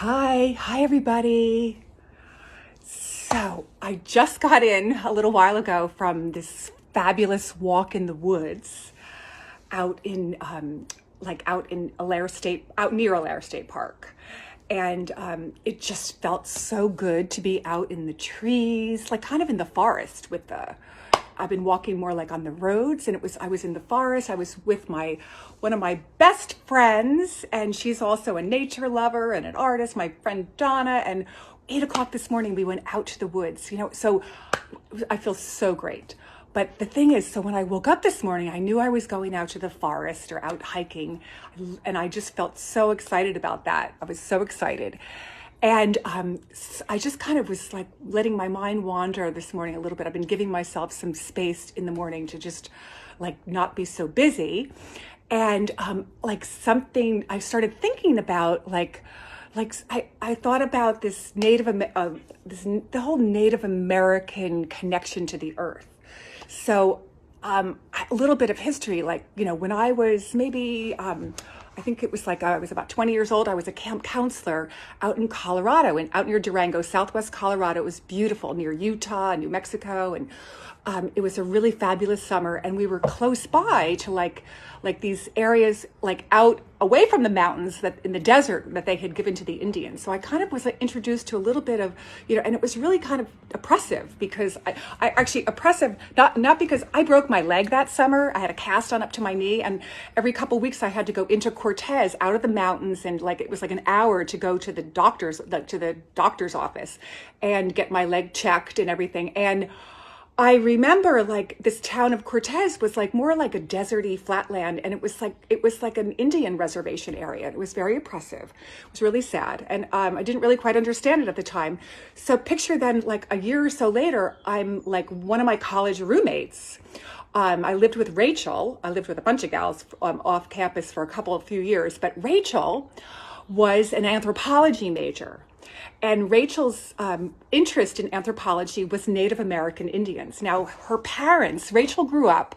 Hi everybody. So I just got in a little while ago from this fabulous walk in the woods out in out in Alair State, out near Alair State Park. And it just felt so good to be out in the trees, like kind of in the forest with the I've been walking more like on the roads, and I was in the forest. I was with my one of my best friends, and she's also a nature lover and an artist, my friend Donna. And 8 o'clock this morning we went out to the woods, so I feel so great. But the thing is, so when I woke up this morning, I knew I was going out to the forest or out hiking, and I just felt so excited about that. I was so excited. And I just kind of was like letting my mind wander this morning a little bit. I've been giving myself some space in the morning to just like not be so busy. And like something I started thinking about, I thought about this the whole Native American connection to the earth. So a little bit of history, when I was maybe, I think it was like I was about 20 years old. I was a camp counselor out in Colorado and out near Durango, Southwest Colorado. It was beautiful near Utah and New Mexico. And it was a really fabulous summer. And we were close by to like these areas like out away from the mountains that in the desert that they had given to the Indians. So I kind of was like, introduced to a little bit of, and it was really kind of oppressive because I actually oppressive, not because I broke my leg that summer. I had a cast on up to my knee, and every couple of weeks I had to go into Cortez out of the mountains, and like it was like an hour to go to the doctor's office and get my leg checked and everything. And I remember like this town of Cortez was like more like a deserty flatland, and it was like an Indian reservation area. It was very oppressive. It was really sad, and I didn't really quite understand it at the time. So picture then, like a year or so later, I'm like one of my college roommates. I lived with Rachel. I lived with a bunch of gals off campus for a few years, but Rachel was an anthropology major. And Rachel's interest in anthropology was Native American Indians. Now, Rachel grew up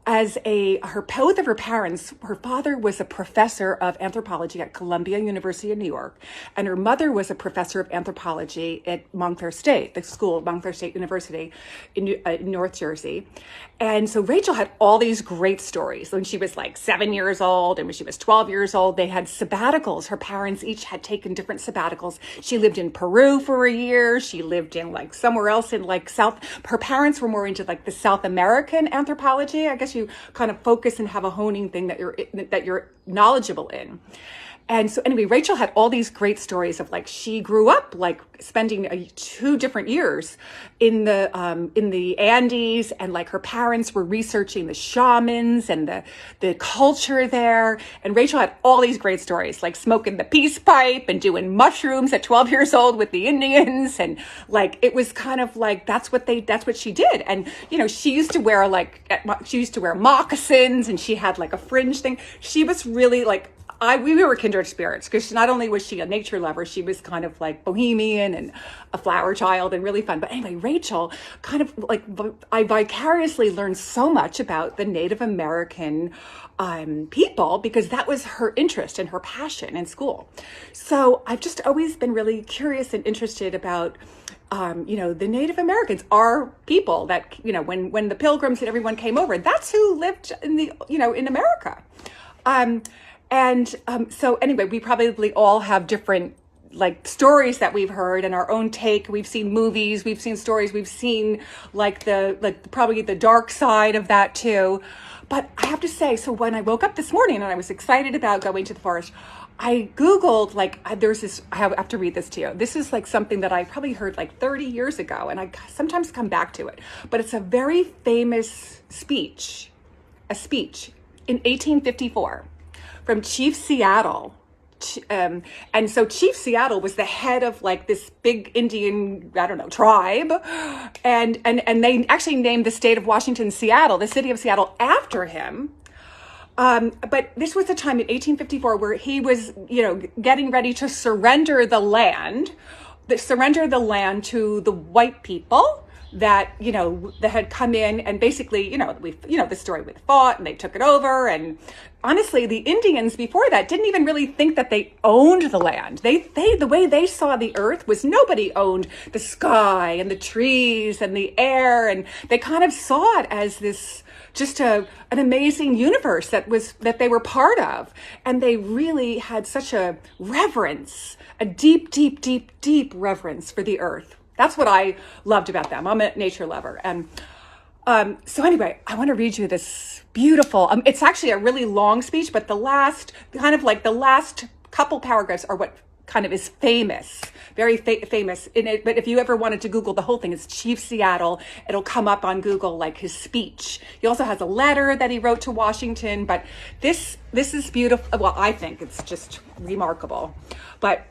as both of her parents, her father was a professor of anthropology at Columbia University in New York, and her mother was a professor of anthropology at Montclair State, the school of Montclair State University in North Jersey. And so Rachel had all these great stories. When she was like 7 years old and when she was 12 years old, they had sabbaticals. Her parents each had taken different sabbaticals. She lived in Peru for a year. She lived in like somewhere else in like her parents were more into like the South American anthropology. I guess you kind of focus and have a honing thing that you're knowledgeable in. And so anyway, Rachel had all these great stories of like she grew up like spending 2 different years in the Andes, and like her parents were researching the shamans and the culture there. And Rachel had all these great stories, like smoking the peace pipe and doing mushrooms at 12 years old with the Indians, and like it was kind of like that's what she did. And she used to wear moccasins, and she had like a fringe thing. She was really like we were kindred spirits, because not only was she a nature lover, she was kind of like bohemian and a flower child and really fun. But anyway, Rachel kind of like, I vicariously learned so much about the Native American people, because that was her interest and her passion in school. So I've just always been really curious and interested about the Native Americans are people that, when the Pilgrims and everyone came over, that's who lived in America. So anyway, we probably all have different like stories that we've heard and our own take. We've seen movies, we've seen stories, we've seen probably the dark side of that too. But I have to say, so when I woke up this morning and I was excited about going to the forest, I Googled, I have to read this to you. This is like something that I probably heard like 30 years ago, and I sometimes come back to it. But it's a very famous speech in 1854 from Chief Seattle. And so Chief Seattle was the head of like this big Indian, tribe. And they actually named the state of Washington, Seattle, the city of Seattle, after him. But this was a time in 1854 where he was, getting ready to surrender the land to the white people, that, that had come in and basically, the story we fought and they took it over. And honestly, the Indians before that didn't even really think that they owned the land. The way they saw the earth was nobody owned the sky and the trees and the air. And they kind of saw it as this, just an amazing universe that they were part of. And they really had such a reverence, a deep, deep, deep, deep reverence for the earth. That's what I loved about them. I'm a nature lover. And so anyway, I want to read you this beautiful, it's actually a really long speech, but the last couple paragraphs are what kind of is famous, very famous in it. But if you ever wanted to Google the whole thing, it's Chief Seattle. It'll come up on Google, like his speech. He also has a letter that he wrote to Washington, but this is beautiful. Well, I think it's just remarkable. But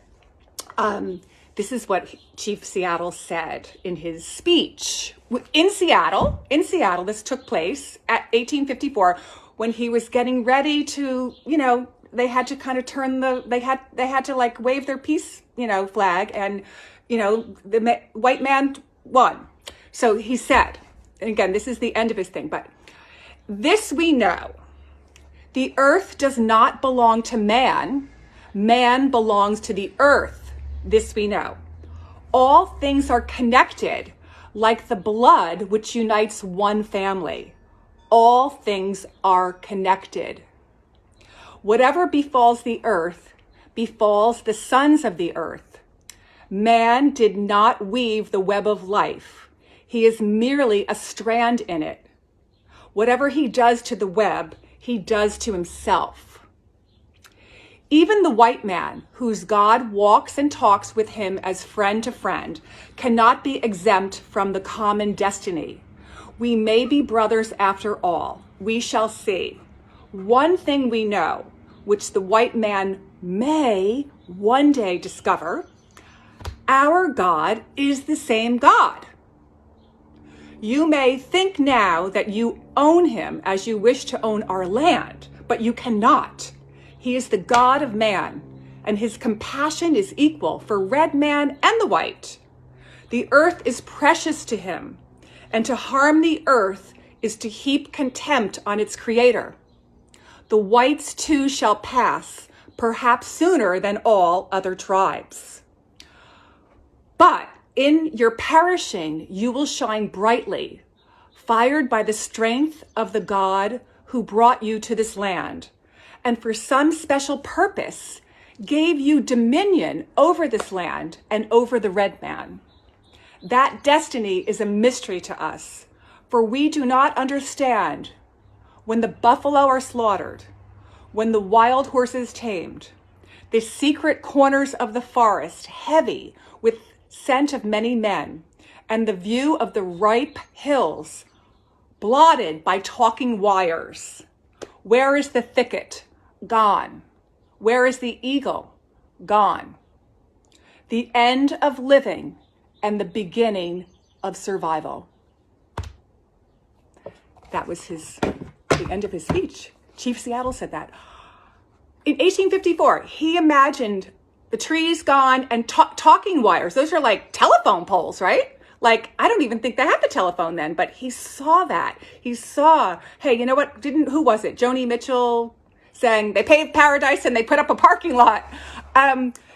this is what Chief Seattle said in his speech. In Seattle, this took place at 1854 when he was getting ready to, they had to kind of they had to like wave their peace, flag, and, the white man won. So he said, and again, this is the end of his thing, but this we know, the earth does not belong to man, man belongs to the earth. This we know. All things are connected like the blood which unites one family. All things are connected. Whatever befalls the earth befalls the sons of the earth. Man did not weave the web of life. He is merely a strand in it. Whatever he does to the web, he does to himself. Even the white man, whose God walks and talks with him as friend to friend, cannot be exempt from the common destiny. We may be brothers after all. We shall see. One thing we know, which the white man may one day discover, our God is the same God. You may think now that you own him as you wish to own our land, but you cannot. He is the God of man, and his compassion is equal for red man and the white. The earth is precious to him, and to harm the earth is to heap contempt on its creator. The whites too shall pass, perhaps sooner than all other tribes. But in your perishing, you will shine brightly, fired by the strength of the God who brought you to this land, and for some special purpose gave you dominion over this land and over the red man. That destiny is a mystery to us, for we do not understand when the buffalo are slaughtered, when the wild horses tamed, the secret corners of the forest heavy with scent of many men, and the view of the ripe hills blotted by talking wires. Where is the thicket? Gone. Where is the eagle? Gone. The end of living and the beginning of survival. That was the end of his speech. Chief Seattle said that. In 1854, he imagined the trees gone and talking wires. Those are like telephone poles, right? Like, I don't even think they had the telephone then, but he saw that. He saw, hey, you know what? Who was it? Joni Mitchell saying they paved paradise and they put up a parking lot.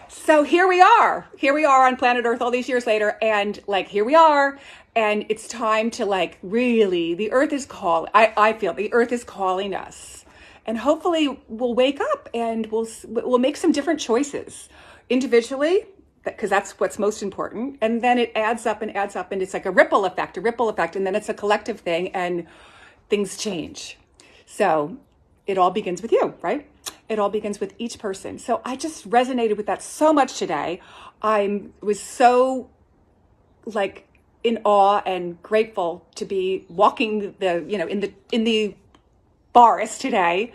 So here we are on planet Earth all these years later. And like, here we are. And it's time to like, really, the earth is calling. I feel the earth is calling us. And hopefully we'll wake up and we'll make some different choices individually, because that's what's most important. And then it adds up, and it's like a ripple effect, and then it's a collective thing, and things change. So it all begins with you, right? It all begins with each person. So I just resonated with that so much today. I was so like in awe and grateful to be walking in the forest today,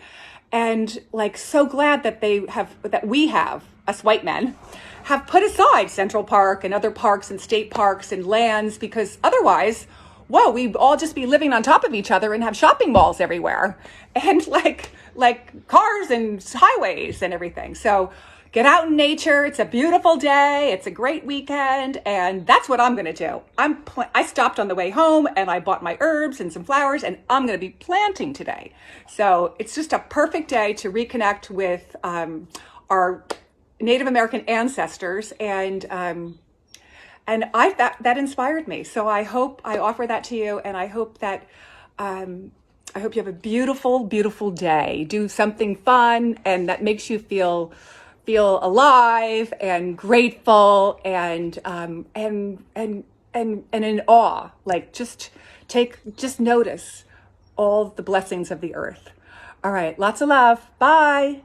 and like so glad that we have us white men have put aside Central Park and other parks and state parks and lands, because otherwise, we'd all just be living on top of each other and have shopping malls everywhere and like cars and highways and everything. So get out in nature. It's a beautiful day. It's a great weekend. And that's what I'm going to do. I stopped on the way home and I bought my herbs and some flowers and I'm going to be planting today. So it's just a perfect day to reconnect with our Native American ancestors. And that inspired me. So I hope I offer that to you. And I hope that I hope you have a beautiful, beautiful day. Do something fun and that makes you feel alive and grateful and in awe. Like just notice all the blessings of the earth. All right, lots of love. Bye.